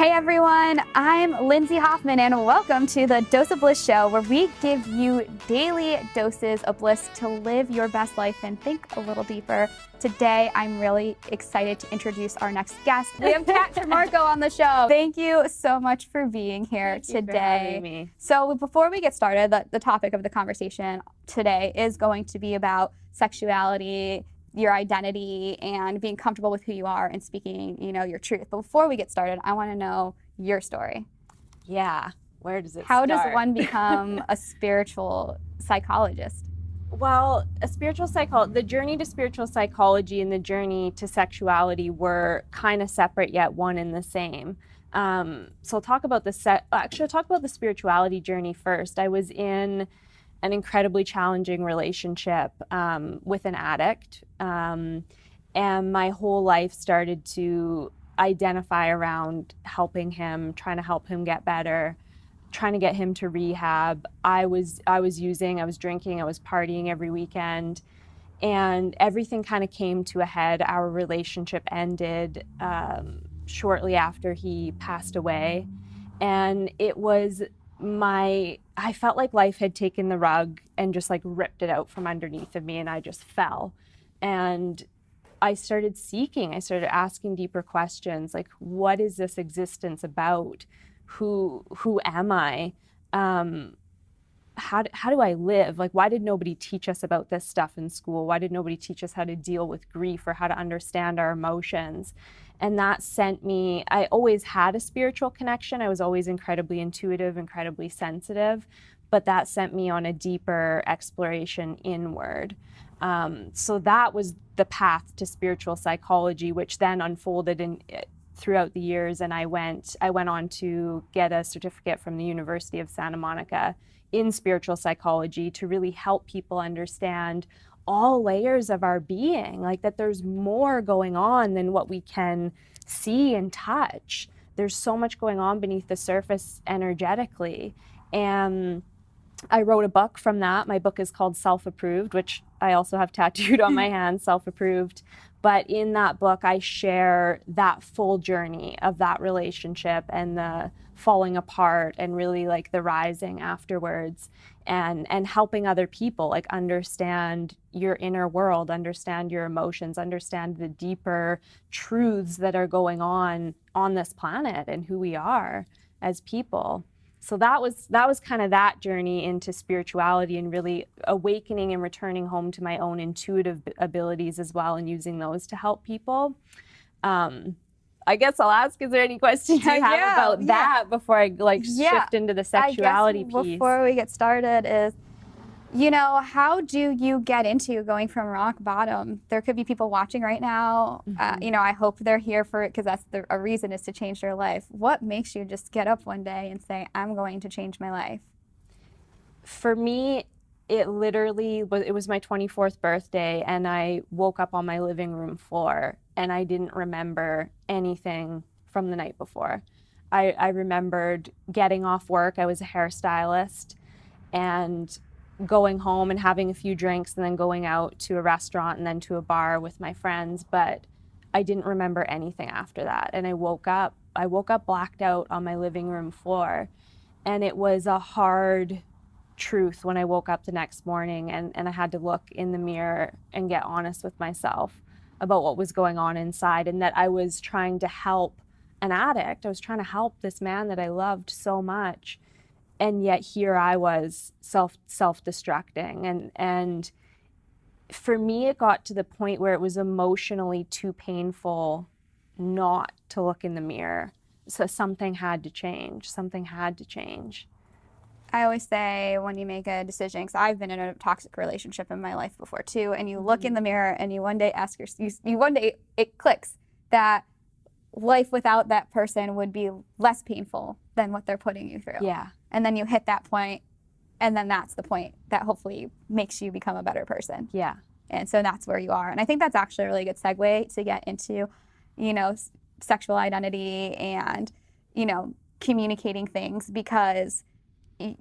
Hey everyone, I'm Lindsay Hoffman and welcome to the Dose of Bliss show, where we give you daily doses of bliss to live your best life and think a little deeper. Today, I'm really excited to introduce our next guest. We have Kat Trimarco on the show. Thank you so much for being here today. Thank you for having me. So before we get started, the topic of the conversation today is going to be about sexuality, your identity, and being comfortable with who you are and speaking, your truth. But before we get started, I want to know your story. Yeah, where does it How start? does one become a spiritual psychologist? Well, the journey to spiritual psychology and the journey to sexuality were kind of separate yet one and the same. So I'll talk about the spirituality journey first. I was in an incredibly challenging relationship with an addict. And my whole life started to identify around helping him, trying to help him get better, trying to get him to rehab. I was using, I was drinking, I was partying every weekend, and everything kind of came to a head. Our relationship ended shortly after he passed away. And I felt like life had taken the rug and just like ripped it out from underneath of me, and I just fell. And I started asking deeper questions, like, what is this existence about? Who am I? How do I live? Like, why did nobody teach us about this stuff in school? Why did nobody teach us how to deal with grief or how to understand our emotions? And that sent me, I always had a spiritual connection. I was always incredibly intuitive, incredibly sensitive, but that sent me on a deeper exploration inward. So that was the path to spiritual psychology, which then unfolded throughout the years. And I went on to get a certificate from the University of Santa Monica in spiritual psychology to really help people understand all layers of our being, like that there's more going on than what we can see and touch. There's so much going on beneath the surface energetically. And I wrote a book from that. My book is called Self-Approved, which I also have tattooed on my hand, Self-Approved. But in that book, I share that full journey of that relationship and the falling apart and really like the rising afterwards, and helping other people like understand your inner world, understand your emotions, understand the deeper truths that are going on this planet and who we are as people. So that was kind of that journey into spirituality and really awakening and returning home to my own intuitive abilities as well, and using those to help people. I guess I'll ask, is there any questions you have about that before I shift into the sexuality piece? Before we get started is, how do you get into going from rock bottom? There could be people watching right now. Mm-hmm. I hope they're here for it because that's a reason is to change their life. What makes you just get up one day and say, I'm going to change my life? For me, it was my 24th birthday, and I woke up on my living room floor and I didn't remember anything from the night before. I remembered getting off work. I was a hairstylist, and going home and having a few drinks and then going out to a restaurant and then to a bar with my friends, but I didn't remember anything after that. And I woke up blacked out on my living room floor. And it was a hard truth when I woke up the next morning, and I had to look in the mirror and get honest with myself about what was going on inside, and that I was trying to help an addict. I was trying to help this man that I loved so much. And yet here I was self-destructing. And for me, it got to the point where it was emotionally too painful not to look in the mirror. So something had to change. I always say when you make a decision, because I've been in a toxic relationship in my life before too, and you look in the mirror and you one day one day it clicks that life without that person would be less painful than what they're putting you through. Yeah. And then you hit that point, and then that's the point that hopefully makes you become a better person. Yeah. And so that's where you are. And I think that's actually a really good segue to get into, sexual identity and, communicating things, because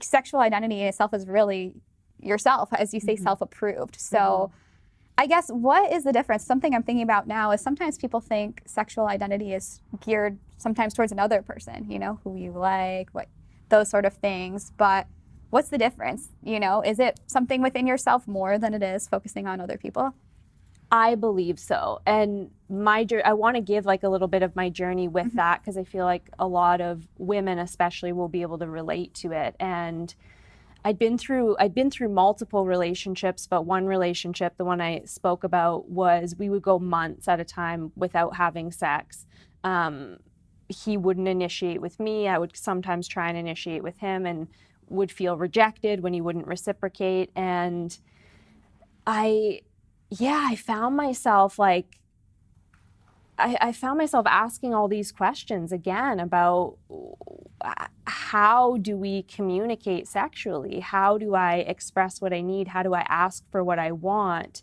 sexual identity in itself is really yourself, as you say, self-approved. So I guess what is the difference? Something I'm thinking about now is sometimes people think sexual identity is geared sometimes towards another person, you know, who you like, what those sort of things. But what's the difference? You know, is it something within yourself more than it is focusing on other people? I believe so. And I want to give like a little bit of my journey with that, because I feel like a lot of women especially will be able to relate to it. And I'd been through multiple relationships, but one relationship, the one I spoke about, was we would go months at a time without having sex. He wouldn't initiate with me. I would sometimes try and initiate with him and would feel rejected when he wouldn't reciprocate. And I found myself like, I found myself asking all these questions again about how do we communicate sexually? How do I express what I need? How do I ask for what I want?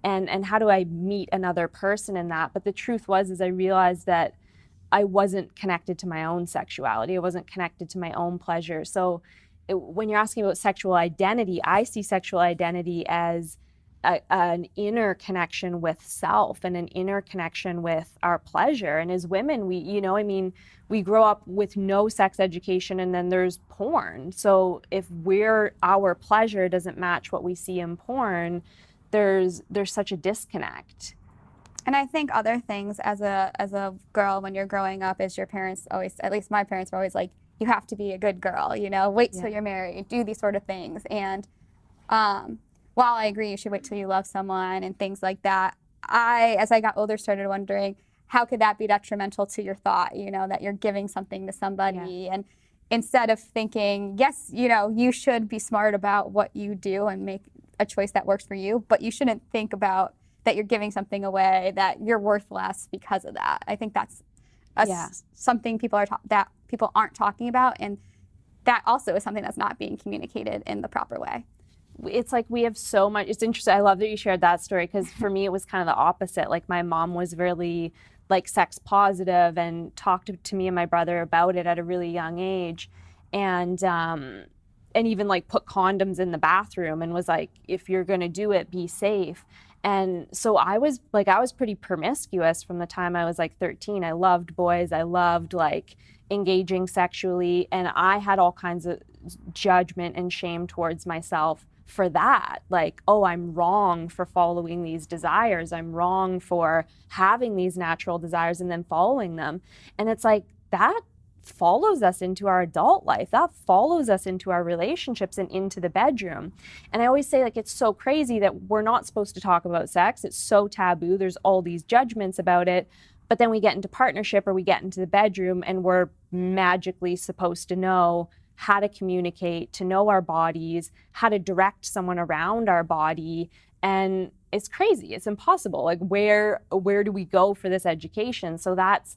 And how do I meet another person in that? But the truth is I realized that I wasn't connected to my own sexuality. I wasn't connected to my own pleasure. So when you're asking about sexual identity, I see sexual identity as an inner connection with self and an inner connection with our pleasure. And as women, we grow up with no sex education, and then there's porn. So if our pleasure doesn't match what we see in porn, there's such a disconnect. And I think other things as a girl when you're growing up is your parents always, at least my parents were always like, you have to be a good girl, you know, wait till you're married, do these sort of things. And while I agree you should wait till you love someone and things like that, as I got older, started wondering how could that be detrimental to your thought, you know, that you're giving something to somebody. Yeah. And instead of thinking, yes, you know, you should be smart about what you do and make a choice that works for you, but you shouldn't think about that you're giving something away, that you're worth less because of that. I think that's something people aren't talking about, and that also is something that's not being communicated in the proper way. It's like we have so much. It's interesting. I love that you shared that story, because for me it was kind of the opposite. Like my mom was really like sex positive and talked to me and my brother about it at a really young age, and even like put condoms in the bathroom and was like, if you're gonna do it, be safe. And so I was pretty promiscuous from the time I was like 13. I loved boys. I loved like engaging sexually, and I had all kinds of judgment and shame towards myself for that. Like, oh, I'm wrong for following these desires. I'm wrong for having these natural desires and then following them. And it's like that follows us into our adult life. That follows us into our relationships and into the bedroom. And I always say, like, it's so crazy that we're not supposed to talk about sex. It's so taboo. There's all these judgments about it. But then we get into partnership or we get into the bedroom and we're magically supposed to know how to communicate, to know our bodies, how to direct someone around our body. And it's crazy. It's impossible. Like, where do we go for this education? So that's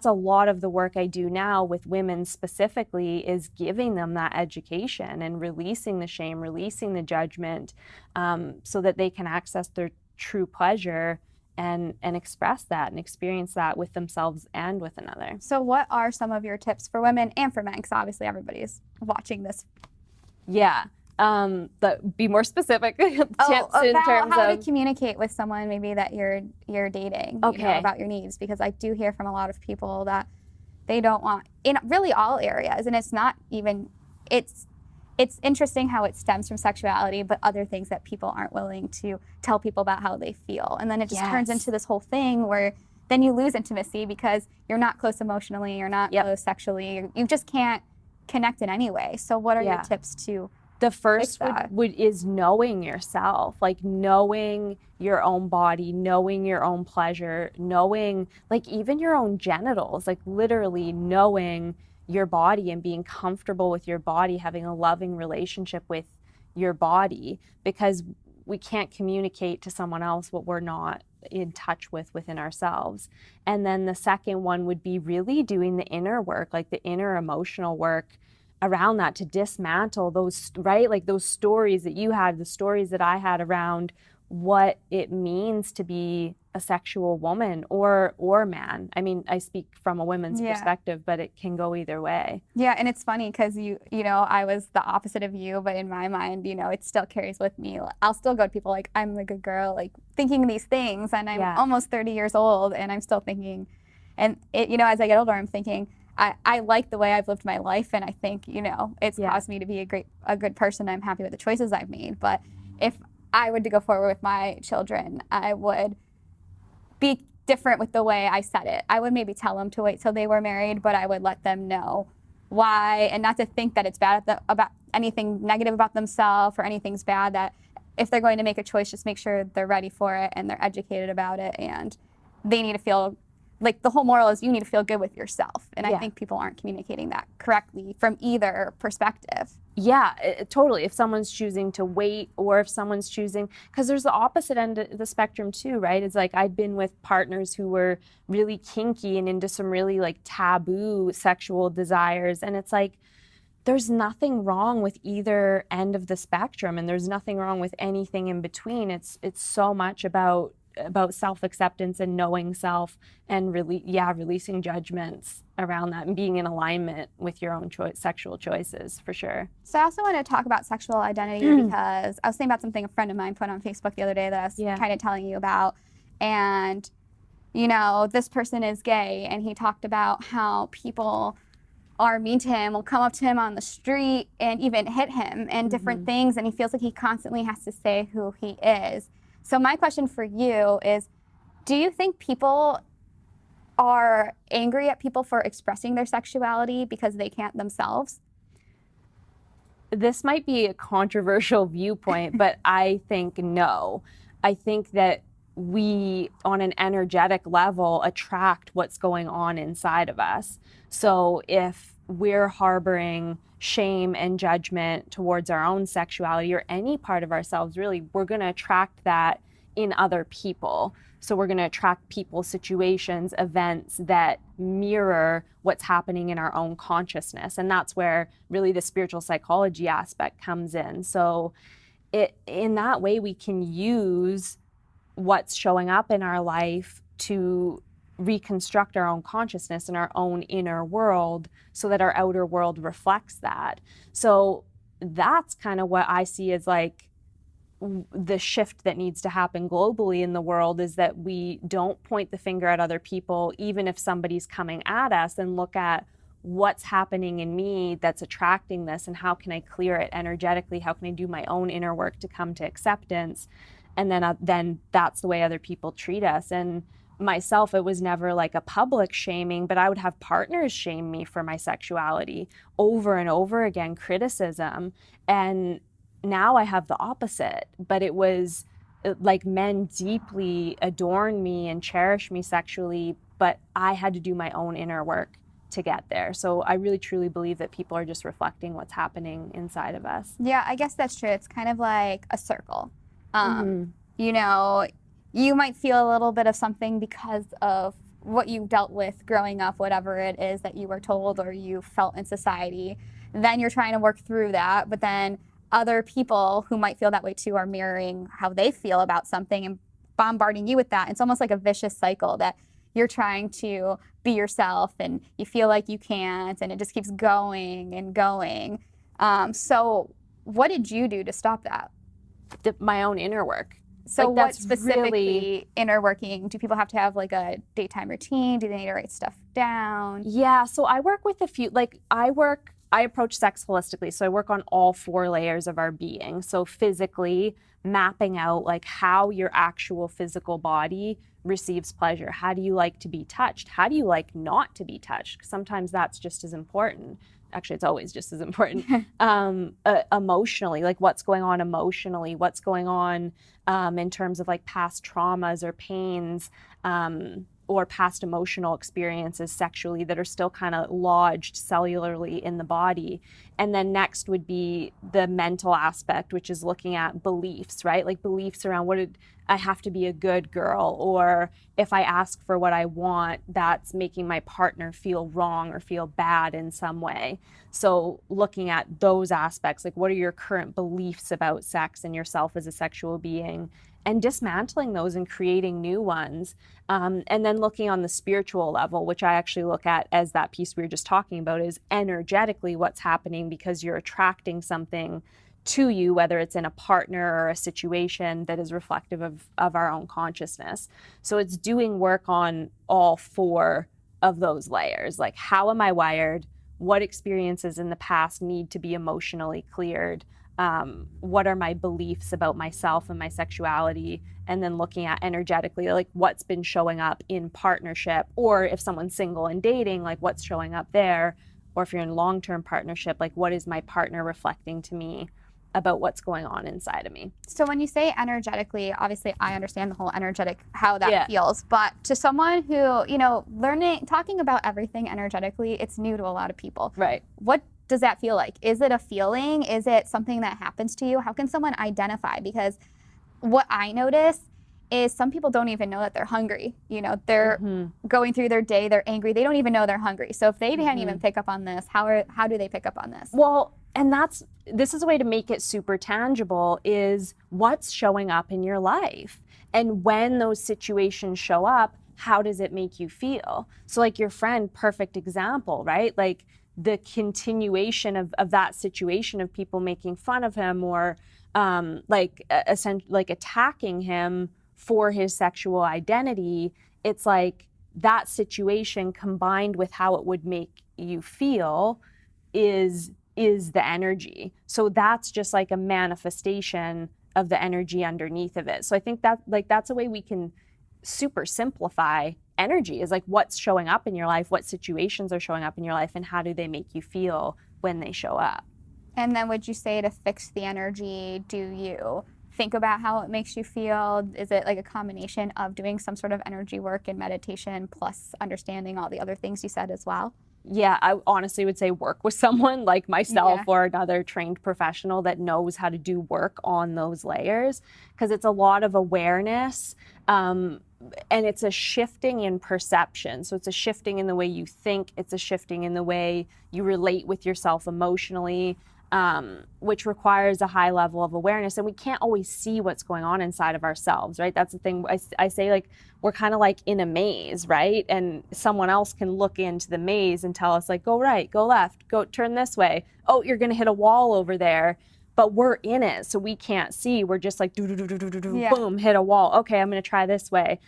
a lot of the work I do now with women specifically, is giving them that education and releasing the shame, releasing the judgment, so that they can access their true pleasure and express that and experience that with themselves and with another. So what are some of your tips for women and for men? Because obviously everybody's watching this. Yeah. Be more specific tips in terms how of to communicate with someone maybe that you're dating, you know, about your needs, because I do hear from a lot of people that they don't want, in really all areas, and it's not even, it's interesting how it stems from sexuality, but other things that people aren't willing to tell people about how they feel. And then it just turns into this whole thing where then you lose intimacy because you're not close emotionally, you're not close sexually, you just can't connect in any way. So what are your tips to the first is knowing yourself, like knowing your own body, knowing your own pleasure, knowing like even your own genitals, like literally knowing your body and being comfortable with your body, having a loving relationship with your body, because we can't communicate to someone else what we're not in touch with within ourselves. And then the second one would be really doing the inner work, like the inner emotional work around that, to dismantle those, right? Like those stories that you had, the stories that I had around what it means to be a sexual woman or man. I mean, I speak from a woman's perspective, but it can go either way. Yeah, and it's funny because you know, I was the opposite of you, but in my mind, you know, it still carries with me. I'll still go to people like, I'm the good girl, like thinking these things, and I'm almost 30 years old, and I'm still thinking, and it, you know, as I get older, I'm thinking, I like the way I've lived my life, and I think, you know, it's caused me to be a good person. I'm happy with the choices I've made, but if I were to go forward with my children, I would be different with the way I said it. I would maybe tell them to wait till they were married, but I would let them know why, and not to think that it's bad about anything negative about themselves or anything's bad, that if they're going to make a choice, just make sure they're ready for it and they're educated about it, and they need to feel like, the whole moral is you need to feel good with yourself. And I think people aren't communicating that correctly from either perspective. Yeah, totally. If someone's choosing to wait, or if someone's choosing, because there's the opposite end of the spectrum too, right? It's like, I've been with partners who were really kinky and into some really like taboo sexual desires. And it's like, there's nothing wrong with either end of the spectrum, and there's nothing wrong with anything in between. It's so much about self-acceptance and knowing self, and releasing judgments around that and being in alignment with your own sexual choices, for sure. So I also want to talk about sexual identity because I was thinking about something a friend of mine put on Facebook the other day that I was kind of telling you about. And, you know, this person is gay, and he talked about how people are mean to him, will come up to him on the street and even hit him and different things, and he feels like he constantly has to say who he is. So my question for you is, do you think people are angry at people for expressing their sexuality because they can't themselves? This might be a controversial viewpoint, but I think no. I think that we, on an energetic level, attract what's going on inside of us. So if we're harboring shame and judgment towards our own sexuality, or any part of ourselves, really, we're going to attract that in other people. So we're going to attract people, situations, events that mirror what's happening in our own consciousness. And that's where really the spiritual psychology aspect comes in. So in that way, we can use what's showing up in our life to reconstruct our own consciousness and our own inner world so that our outer world reflects that. So that's kind of what I see as like the shift that needs to happen globally in the world, is that we don't point the finger at other people, even if somebody's coming at us, and look at what's happening in me that's attracting this, and how can I clear it energetically? How can I do my own inner work to come to acceptance? And then that's the way other people treat us. And myself, it was never like a public shaming, but I would have partners shame me for my sexuality over and over again, criticism. And now I have the opposite, but it was like men deeply adorn me and cherish me sexually, but I had to do my own inner work to get there. So I really truly believe that people are just reflecting what's happening inside of us. Yeah, I guess that's true. It's kind of like a circle. You know, you might feel a little bit of something because of what you dealt with growing up, whatever it is that you were told or you felt in society. Then you're trying to work through that, but then other people who might feel that way too are mirroring how they feel about something and bombarding you with that. It's almost like a vicious cycle that you're trying to be yourself and you feel like you can't, and it just keeps going and going. So what did you do to stop that? My own inner work. So like, what specifically inner working? Do people have to have like a daytime routine? Do they need to write stuff down? Yeah, so I work with a few, I approach sex holistically. So I work on all 4 layers of our being. So physically, mapping out like how your actual physical body receives pleasure. How do you like to be touched? How do you like not to be touched? Sometimes that's just as important. Actually, it's always just as important. Emotionally, like what's going on emotionally, what's going on in terms of like past traumas or pains, or past emotional experiences sexually that are still kind of lodged cellularly in the body. And then next would be the mental aspect, which is looking at beliefs, right? Like beliefs around I have to be a good girl, or if I ask for what I want, that's making my partner feel wrong or feel bad in some way. So looking at those aspects, like what are your current beliefs about sex and yourself as a sexual being? and dismantling those and creating new ones. And then looking on the spiritual level, which I actually look at as that piece we were just talking about, is energetically what's happening, because you're attracting something to you, whether it's in a partner or a situation that is reflective of our own consciousness. So it's doing work on all four of those layers. Like, how am I wired? What experiences in the past need to be emotionally cleared? What are my beliefs about myself and my sexuality? And then looking at energetically, like, what's been showing up in partnership, or if someone's single and dating, like, what's showing up there? Or if you're in long-term partnership, like, what is my partner reflecting to me about what's going on inside of me? So when you say energetically, obviously I understand the whole energetic, how that feels, but to someone who, talking about everything energetically, it's new to a lot of people. Right. What does that feel like? Is it a feeling? Is it something that happens to you? How can someone identify? Because what I notice is some people don't even know that they're hungry. They're going through their day, they're angry, they don't even know they're hungry. So if they can't even pick up on this, how do they pick up on this? Well, and this is a way to make it super tangible, is what's showing up in your life. And when those situations show up, how does it make you feel? So like your friend, perfect example, right? Like the continuation of that situation of people making fun of him, or like attacking him for his sexual identity. It's like that situation combined with how it would make you feel is the energy. So that's just like a manifestation of the energy underneath of it. So I think that that's a way we can super simplify energy, is like what's showing up in your life, what situations are showing up in your life, and how do they make you feel when they show up. And then would you say to fix the energy, do you think about how it makes you feel? Is it like a combination of doing some sort of energy work and meditation plus understanding all the other things you said as well? Yeah, I honestly would say work with someone like myself or another trained professional that knows how to do work on those layers, because it's a lot of awareness, and it's a shifting in perception. So it's a shifting in the way you think, it's a shifting in the way you relate with yourself emotionally, which requires a high level of awareness. And we can't always see what's going on inside of ourselves, right? That's the thing. I say, like, we're kind of like in a maze, right? And someone else can look into the maze and tell us, like, go right, go left, go turn this way. Oh, you're going to hit a wall over there. But we're in it, so we can't see. We're just like, boom, hit a wall. Okay, I'm going to try this way.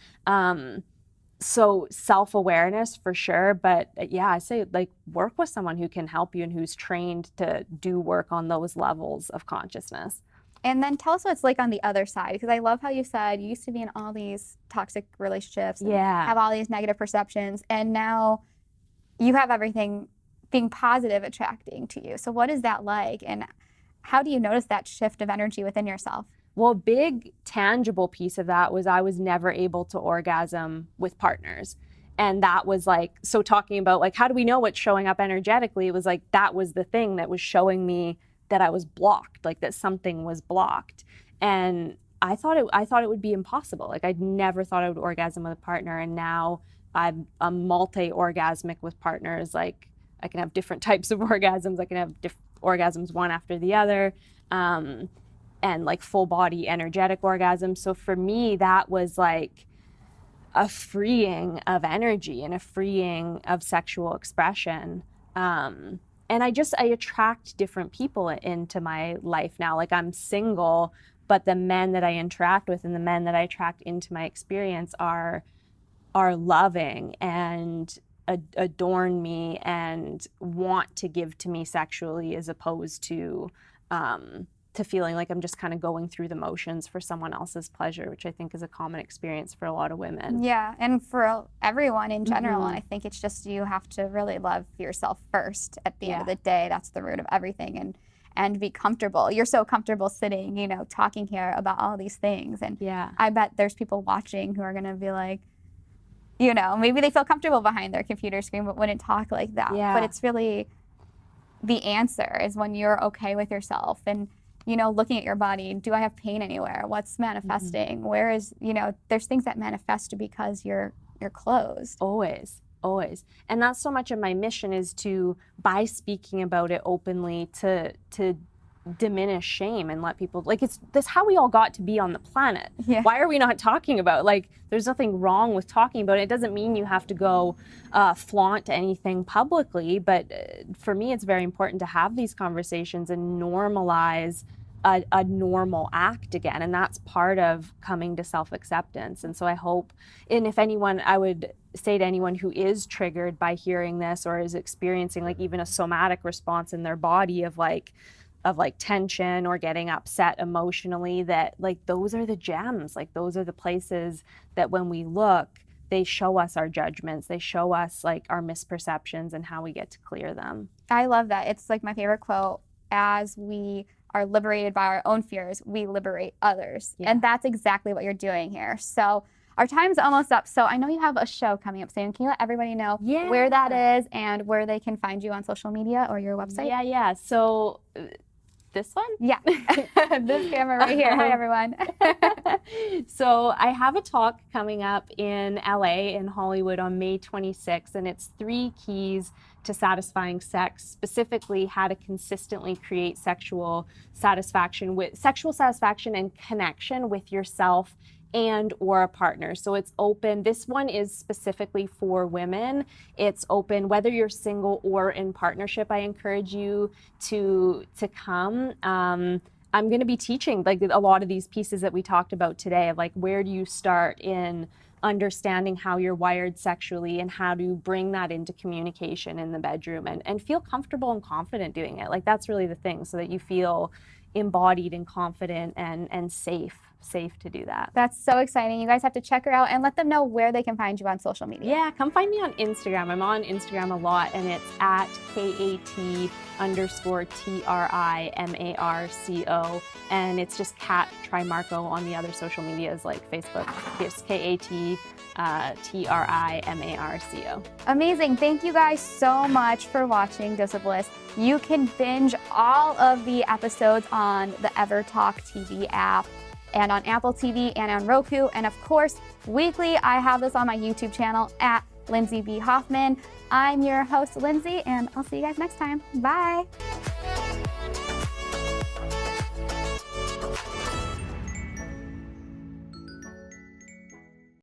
So self-awareness for sure, but yeah, I say, like, work with someone who can help you and who's trained to do work on those levels of consciousness. And then tell us what it's like on the other side, because I love how you said you used to be in all these toxic relationships and have all these negative perceptions, and now you have everything being positive attracting to you. So what is that like, and how do you notice that shift of energy within yourself? Well, a big tangible piece of that was I was never able to orgasm with partners. And that was like, so talking about, like, how do we know what's showing up energetically? It was like, that was the thing that was showing me that I was blocked, like that something was blocked. And I thought it would be impossible. Like, I'd never thought I would orgasm with a partner. And now I'm a multi-orgasmic with partners. Like, I can have different types of orgasms. I can have orgasms one after the other. And like full body energetic orgasms. So for me, that was like a freeing of energy and a freeing of sexual expression. And I attract different people into my life now. Like, I'm single, but the men that I interact with and the men that I attract into my experience are loving and adorn me and want to give to me sexually, as opposed to feeling like I'm just kind of going through the motions for someone else's pleasure, which I think is a common experience for a lot of women. Yeah, and for everyone in general. And I think it's just, you have to really love yourself first at the end of the day. That's the root of everything. And be comfortable. You're so comfortable sitting, talking here about all these things. And I bet there's people watching who are going to be like, maybe they feel comfortable behind their computer screen but wouldn't talk like that. But it's really, the answer is when you're okay with yourself and looking at your body. Do I have pain anywhere? What's manifesting? Where is, there's things that manifest because you're closed. Always. And that's so much of my mission, is to, by speaking about it openly, to diminish shame and let people, like, it's this how we all got to be on the planet. Yeah. Why are we not talking about, like, there's nothing wrong with talking about it. It doesn't mean you have to go flaunt anything publicly, but for me it's very important to have these conversations and normalize a normal act again, and that's part of coming to self-acceptance. And so I hope, and if anyone, I would say to anyone who is triggered by hearing this or is experiencing like even a somatic response in their body of like tension or getting upset emotionally, that like those are the gems, like those are the places that when we look, they show us our judgments, they show us like our misperceptions and how we get to clear them. I love that. It's like my favorite quote. As we are liberated by our own fears, we liberate others. Yeah. And that's exactly what you're doing here. So our time's almost up. So I know you have a show coming up soon. Can you let everybody know where that is and where they can find you on social media or your website? Yeah. So this one? Yeah. This camera right here. Hi, everyone. So I have a talk coming up in LA, in Hollywood, on May 26th, and it's 3 keys to satisfying sex, specifically how to consistently create sexual satisfaction and connection with yourself and or a partner. So it's open. This one is specifically for women. It's open whether you're single or in partnership. I encourage you to come. I'm going to be teaching like a lot of these pieces that we talked about today, of like where do you start in understanding how you're wired sexually and how to bring that into communication in the bedroom and feel comfortable and confident doing it. Like that's really the thing, so that you feel embodied and confident and safe to do that. That's so exciting. You guys have to check her out and let them know where they can find you on social media. Yeah, come find me on Instagram. I'm on Instagram a lot, and it's at KAT_TRIMARCO, and it's just Kat Trimarco on the other social medias like Facebook. It's KAT_TRIMARCO. Amazing. Thank you guys so much for watching Dose of Bliss. You can binge all of the episodes on the EverTalk TV app and on Apple TV and on Roku. And of course, weekly, I have this on my YouTube channel at Lindsay B. Hoffman. I'm your host, Lindsay, and I'll see you guys next time. Bye.